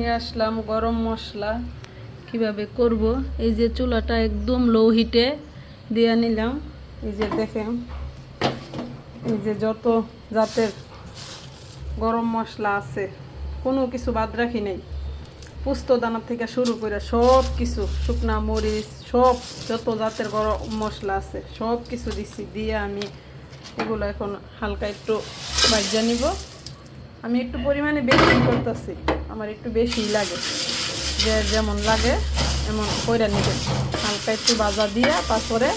নিয়ে আসলাম গরম মশলা কিভাবে করব। এই যে চুলাটা একদম লো হিটে দিয়ে নিলাম। এই যে দেখেন, এই যে যত জাতের গরম মশলা আছে কোনো কিছু বাদ রাখি নেই। পোস্ত দানা থেকে শুরু করে সব কিছু, শুকনা মরিচ, সব যত জাতের গরম মশলা আছে সব কিছু দিছি। দিয়ে আমি এগুলো এখন হালকা একটু ভাজা নিব। আমি একটু পরিমাণে বেশি করতেছি, আমার একটু বেশি লাগে, যে যেমন লাগে এমন কইরা নেবেন। হালকা একটু ভাজা দিয়া তারপরে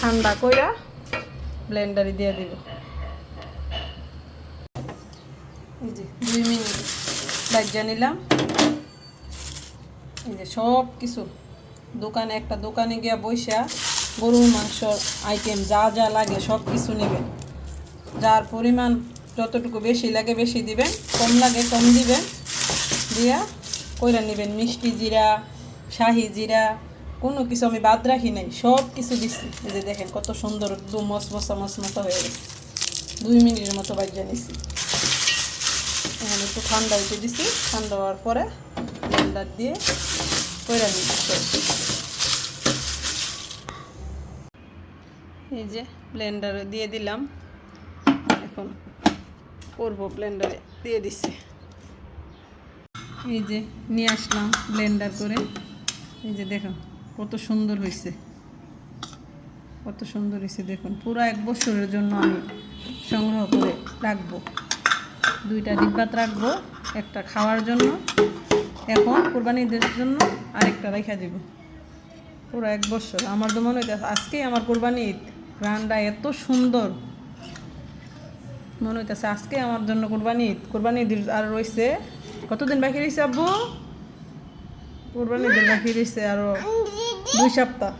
ঠান্ডা কইরা ব্লেন্ডারে দিয়ে দিব। এই যে 2 মিনিট ভাজা নিলাম। এই যে সব কিছু দোকানে, একটা দোকানে গিয়া বইসা গরুর মাংসর আইটেম যা যা লাগে সব কিছু নেবেন। যার পরিমাণ যতটুকু বেশি লাগে বেশি দিবেন, কম লাগে কম দিবেন, দিয়া কইরা নেবেন। মিষ্টি জিরা, শাহি জিরা, কোনো কিছু আমি বাদ রাখি নাই, সব কিছু দিচ্ছি। এই যে দেখেন কত সুন্দর একদম মশমশা মশমশা হয়ে গেছে। 2 মিনিটের মতো ভাজা নিছি। এখন একটু ঠান্ডা হইতে দিছি, ঠান্ডা হওয়ার পরে ব্লেন্ডার দিয়ে কইরা নিচ্ছি। এই যে ব্লেন্ডারে দিয়ে দিলাম, এখন করবো। ব্লেন্ডারে দিয়ে দিচ্ছি। এই যে নিয়ে আসলাম ব্লেন্ডার করে। এই যে দেখুন কত সুন্দর হয়েছে, কত সুন্দর হয়েছে। দেখুন পুরো 1 বছরের জন্য আমি সংগ্রহ করে রাখবো। 2টা ডিব্বাত রাখবো, একটা খাওয়ার জন্য, এখন কোরবানিদের জন্য আরেকটা রেখে দিব। পুরো 1 বছর। আমার তো মনে হইতেছে আজকেই আমার কোরবানি ঈদ। রান্না এত সুন্দর, মনে হইতেছে আজকে আমার জন্য কোরবানি ঈদ। কোরবানি ঈদ আর রয়েছে কতদিন বাকি রয়েছে আব্বু? কোরবানি ঈদের বাকি রয়েছে আরো 2 সপ্তাহ।